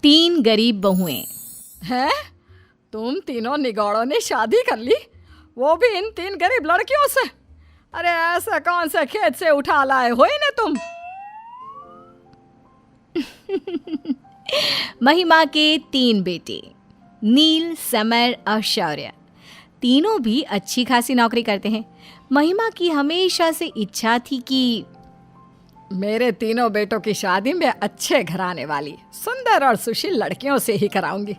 तीन गरीब बहुएं। हैं? तुम तीनों निगौड़ों ने शादी कर ली, वो भी इन तीन गरीब लड़कियों से? अरे ऐसा कौन से खेत से उठा लाए हो इन्हें तुम? महिमा के तीन बेटे नील, समर और शौर्य तीनों भी अच्छी खासी नौकरी करते हैं। महिमा की हमेशा से इच्छा थी कि मेरे तीनों बेटों की शादी में अच्छे घराने वाली सुंदर और सुशील लड़कियों से ही कराऊंगी,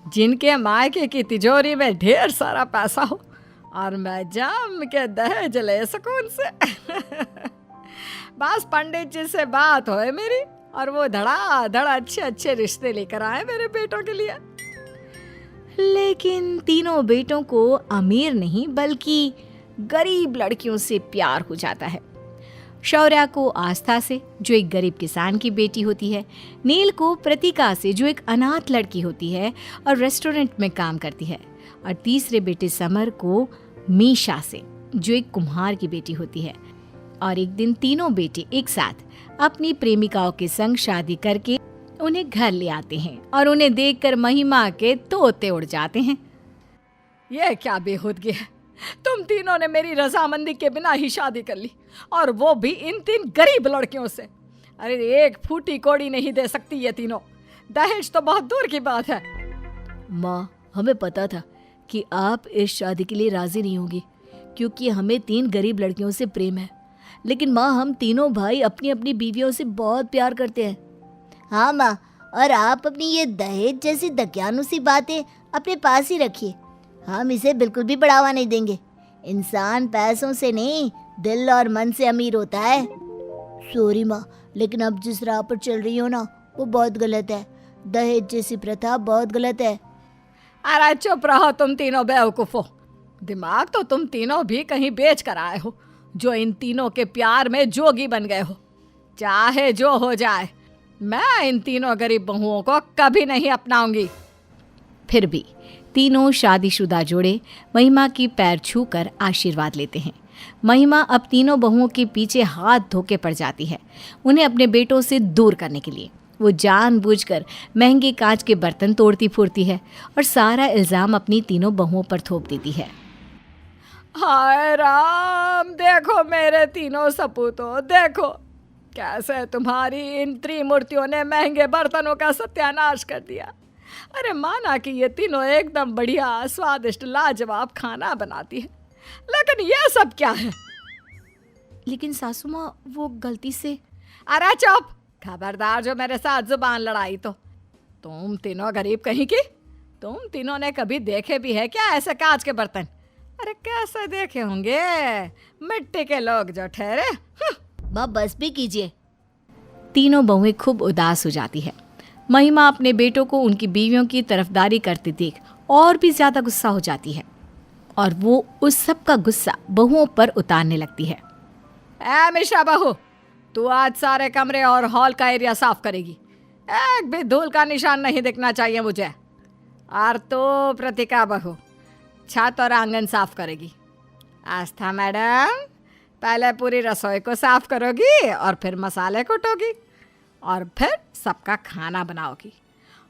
जिनके मायके की तिजोरी में ढेर सारा पैसा हो और मैं जम के दहेज ले सकूं उनसे। बस पंडित जी से बात होए मेरी और वो धड़ा अच्छे अच्छे रिश्ते लेकर आए मेरे बेटों के लिए। लेकिन तीनों बेटों को अमीर नहीं बल्कि गरीब लड़कियों से प्यार हो जाता है। शौर्या को आस्था से, जो एक गरीब किसान की बेटी होती है, नील को प्रतिका से, जो एक अनाथ लड़की होती है और रेस्टोरेंट में काम करती है, और तीसरे बेटे समर को मीशा से, जो एक कुम्हार की बेटी होती है। और एक दिन तीनों बेटे एक साथ अपनी प्रेमिकाओं के संग शादी करके उन्हें घर ले आते हैं और उन्हें देखकर महिमा के तोते उड़ जाते हैं। ये क्या बेहूदगी है, तुम तीनों ने मेरी रजामंदी के बिना ही शादी कर ली, और वो भी इन तीन गरीब लड़कियों से। अरे एक फूटी कोड़ी नहीं दे सकती ये तीनों, दहेज तो बहुत दूर की बात है। माँ, हमें पता था कि आप इस शादी के लिए राजी नहीं होगी, क्योंकि हमें तीन गरीब लड़कियों से प्रेम है। लेकिन माँ, हम तीनों भाई अपनी अपनी बीवियों से बहुत प्यार करते हैं। हाँ माँ, और आप अपनी ये दहेज जैसी दकियानुसी बातें अपने पास ही रखिए, हम इसे बिल्कुल भी बढ़ावा नहीं देंगे। इंसान पैसों से नहीं, दिल और मन से अमीर होता है। सॉरी माँ, लेकिन अब जिस राह पर चल रही हो ना, वो बहुत गलत है। दहेज जैसी प्रथा बहुत गलत है। अरे चुप रहो तुम तीनों बेवकूफो, दिमाग तो तुम तीनों भी कहीं बेच कर आए हो, जो इन तीनों के प्यार में जोगी बन गए हो। चाहे जो हो जाए, मैं इन तीनों गरीब बहुओं को कभी नहीं अपनाऊंगी। फिर भी तीनों शादीशुदा जोड़े महिमा की पैर छूकर आशीर्वाद लेते हैं। महिमा अब तीनों बहुओं के पीछे हाथ धोके पड़ जाती है, उन्हें अपने बेटों से दूर करने के लिए। वो जानबूझकर महंगे कांच के बर्तन तोड़ती फूटती है और सारा इल्ज़ाम अपनी तीनों बहुओं पर थोप देती है। हाय राम, देखो मेरे तीनों सपूतों, देखो कैसे तुम्हारी इन त्रिमूर्तियों ने महंगे बर्तनों का सत्यानाश कर दिया। अरे माना कि ये तीनों एकदम बढ़िया स्वादिष्ट लाजवाब खाना बनाती है, लेकिन ये सब क्या है? लेकिन सासू माँ, वो गलती से। अरे चुप, खबरदार जो मेरे साथ जुबान लड़ाई तो। तुम तीनों गरीब कहीं की, तुम तीनों ने कभी देखे भी है क्या ऐसे कांच के बर्तन? अरे कैसे देखे होंगे मिट्टी के लोग जो ठहरे। माँ बस भी कीजिए। तीनों बहुएं खूब उदास हो जाती है। महिमा अपने बेटों को उनकी बीवियों की तरफदारी करते देख और भी ज्यादा गुस्सा हो जाती है और वो उस सब का गुस्सा बहुओं पर उतारने लगती है। ए मिश्रा बहू, तू आज सारे कमरे और हॉल का एरिया साफ करेगी, एक भी धूल का निशान नहीं दिखना चाहिए मुझे। और तो प्रतिका बहू, छत और आंगन साफ करेगी। आस्था मैडम, पहले पूरी रसोई को साफ करोगी और फिर मसाले कुटोगी और फिर सबका खाना बनाओगी।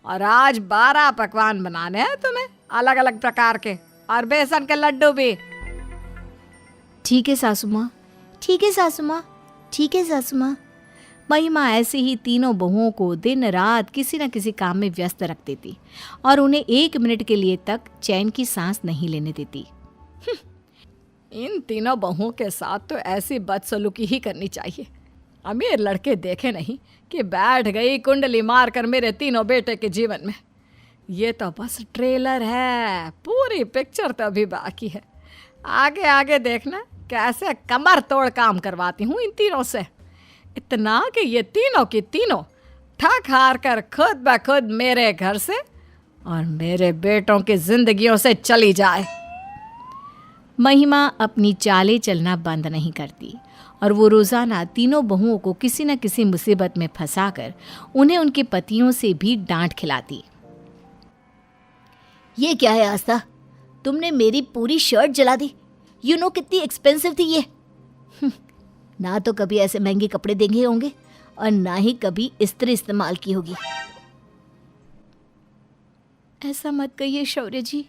और आज 12 पकवान बनाने हैं तुम्हें, अलग अलग प्रकार के, और बेसन के लड्डू भी। ठीक है सासू माँ, ठीक है सासू माँ, ठीक है सासू माँ। महिमा ऐसे ही तीनों बहुओं को दिन रात किसी न किसी काम में व्यस्त रख देती और उन्हें 1 मिनट के लिए तक चैन की सांस नहीं लेने देती। इन तीनों बहुओं के साथ तो ऐसी बदसलूकी ही करनी चाहिए। अमीर लड़के देखे नहीं कि बैठ गई कुंडली मारकर मेरे तीनों बेटे के जीवन में। ये तो बस ट्रेलर है, पूरी पिक्चर तो अभी बाकी है। आगे आगे देखना कैसे कमर तोड़ काम करवाती हूँ इन तीनों से, इतना कि ये तीनों की तीनों थक हार कर खुद ब खुद मेरे घर से और मेरे बेटों की जिंदगियों से चली जाए। महिमा अपनी चालें चलना बंद नहीं करती और वो रोज़ाना तीनों बहुओं को किसी न किसी मुसीबत में फंसाकर उन्हें उनके पतियों से भी डांट खिलाती। ये क्या है आस्था, तुमने मेरी पूरी शर्ट जला दी। यू नो कितनी एक्सपेंसिव थी ये। ना तो कभी ऐसे महंगे कपड़े देखे होंगे और ना ही कभी इस्त्री इस्तेमाल की होगी। ऐसा मत कहिए शौर्य जी।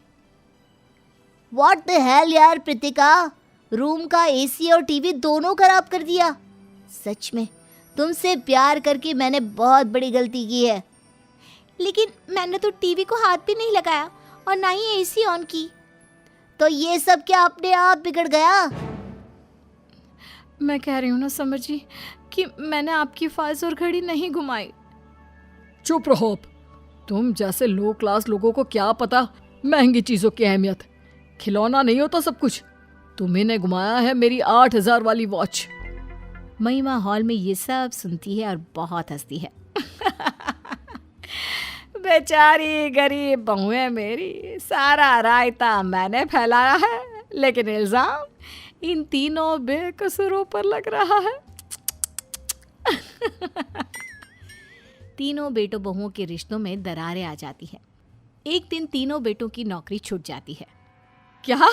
व्हाट द हेल यार प्रीतिका, रूम का एसी और टीवी दोनों खराब कर दिया। सच में तुमसे प्यार करके मैंने बहुत बड़ी गलती की है। लेकिन मैंने तो टीवी को हाथ भी नहीं लगाया और ना ही एसी ऑन की। तो ये सब क्या अपने आप बिगड़ गया? मैं कह रही हूँ ना समर जी कि मैंने आपकी फाइल्स और घड़ी नहीं घुमाई। चुप रहो अब। तुम जैसे लो क्लास लोगों को क्या पता महंगी चीज़ों की अहमियत। खिलौना नहीं होता सब कुछ। तुम्ही ने घुमाया है मेरी 8,000 वाली वॉच। महिमा हॉल में ये सब सुनती है और बहुत हंसती है। बेचारी गरीब बहू है मेरी, सारा रायता मैंने फैलाया है, लेकिन इल्जाम इन तीनों बेकसूरों पर लग रहा है। तीनों बेटों बहुओं के रिश्तों में दरारें आ जाती हैं। एक दिन तीनों बेटों की नौकरी छूट जाती है। क्या?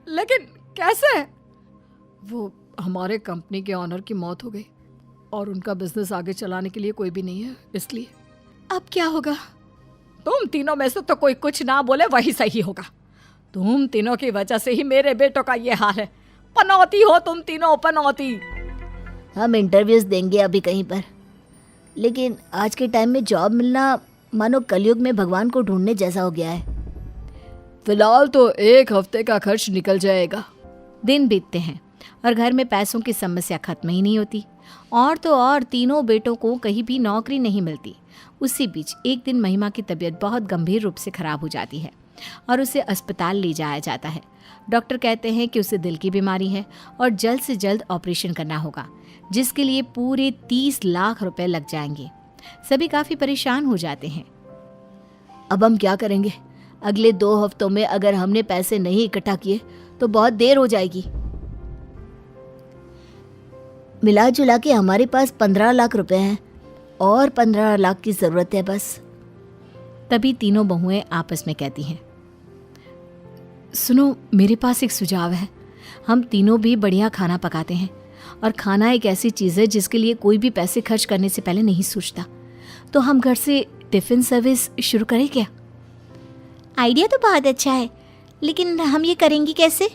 लेकिन कैसे? वो हमारे कंपनी के ऑनर की मौत हो गई और उनका बिजनेस आगे चलाने के लिए कोई भी नहीं है, इसलिए। अब क्या होगा? तुम तीनों में से तो कोई कुछ ना बोले वही सही होगा। तुम तीनों की वजह से ही मेरे बेटों का ये हाल है। पनौती हो तुम तीनों, पनौती। हम इंटरव्यूज देंगे अभी कहीं पर, लेकिन आज के टाइम में जॉब मिलना मानो कलयुग में भगवान को ढूंढने जैसा हो गया है। फिलहाल तो 1 हफ्ते का खर्च निकल जाएगा। दिन बीतते हैं और घर में पैसों की समस्या खत्म ही नहीं होती। और तो और तीनों बेटों को कहीं भी नौकरी नहीं मिलती। उसी बीच एक दिन महिमा की तबीयत बहुत गंभीर रूप से खराब हो जाती है और उसे अस्पताल ले जाया जाता है। डॉक्टर कहते हैं कि उसे दिल की बीमारी है और जल्द से जल्द ऑपरेशन करना होगा, जिसके लिए पूरे 30 लाख रुपए लग जाएंगे। सभी काफ़ी परेशान हो जाते हैं। अब हम क्या करेंगे? अगले 2 हफ्तों में अगर हमने पैसे नहीं इकट्ठा किए तो बहुत देर हो जाएगी। मिला जुला के हमारे पास 15 लाख रुपए हैं और 15 लाख की ज़रूरत है बस। तभी तीनों बहुएं आपस में कहती हैं, सुनो, मेरे पास एक सुझाव है। हम तीनों भी बढ़िया खाना पकाते हैं और खाना एक ऐसी चीज़ है जिसके लिए कोई भी पैसे खर्च करने से पहले नहीं सोचता। तो हम घर से टिफ़िन सर्विस शुरू करें क्या? आइडिया तो बहुत अच्छा है, लेकिन हम ये करेंगे कैसे?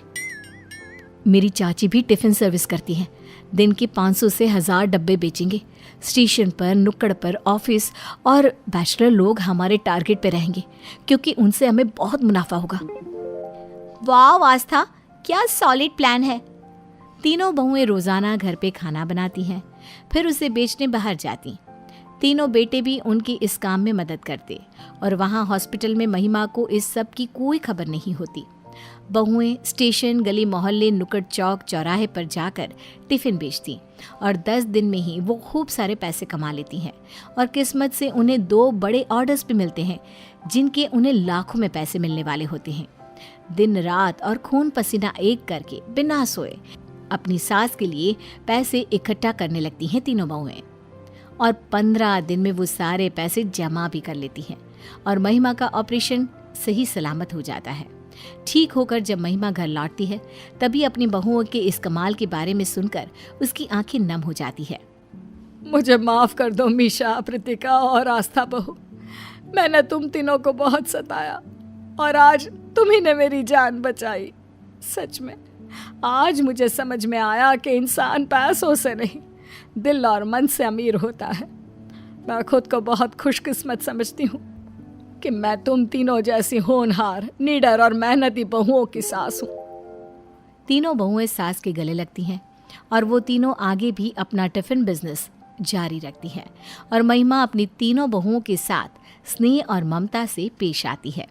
मेरी चाची भी टिफ़िन सर्विस करती हैं। दिन के 500 से 1000 डब्बे बेचेंगे। स्टेशन पर, नुक्कड़ पर, ऑफिस और बैचलर लोग हमारे टारगेट पे रहेंगे, क्योंकि उनसे हमें बहुत मुनाफा होगा। वाह आस्था, क्या सॉलिड प्लान है। तीनों बहुएं रोज़ाना घर पे खाना बनाती हैं, फिर उसे बेचने बाहर जाती। तीनों बेटे भी उनकी इस काम में मदद करते और वहाँ हॉस्पिटल में महिमा को इस सब की कोई खबर नहीं होती। बहुएं स्टेशन, गली मोहल्ले, नुक्कड़ चौक, चौराहे पर जाकर टिफ़िन बेचती और 10 दिन में ही वो खूब सारे पैसे कमा लेती हैं और किस्मत से उन्हें 2 बड़े ऑर्डर्स भी मिलते हैं, जिनके उन्हें लाखों में पैसे मिलने वाले होते हैं। दिन रात और खून पसीना एक करके बिना सोए अपनी सास के लिए पैसे इकट्ठा करने लगती हैं तीनों बहुएं और 15 दिन में वो सारे पैसे जमा भी कर लेती हैं और महिमा का ऑपरेशन सही सलामत हो जाता है। ठीक होकर जब महिमा घर लौटती है, तभी अपनी बहुओं के इस कमाल के बारे में सुनकर उसकी आंखें नम हो जाती है। मुझे माफ कर दो मीशा, प्रीतिका और आस्था बहू। मैंने तुम तीनों को बहुत सताया और आज तुम्ही ने मेरी जान बचाई। सच में आज मुझे समझ में आया कि इंसान पैसों से नहीं, दिल और मन से अमीर होता है। मैं खुद को बहुत खुशकिस्मत समझती हूँ कि मैं तुम तीनों जैसी होनहार, निडर और मेहनती बहुओं की सास हूँ। तीनों बहुएं सास के गले लगती हैं और वो तीनों आगे भी अपना टिफिन बिजनेस जारी रखती हैं और महिमा अपनी तीनों बहुओं के साथ स्नेह और ममता से पेश आती है।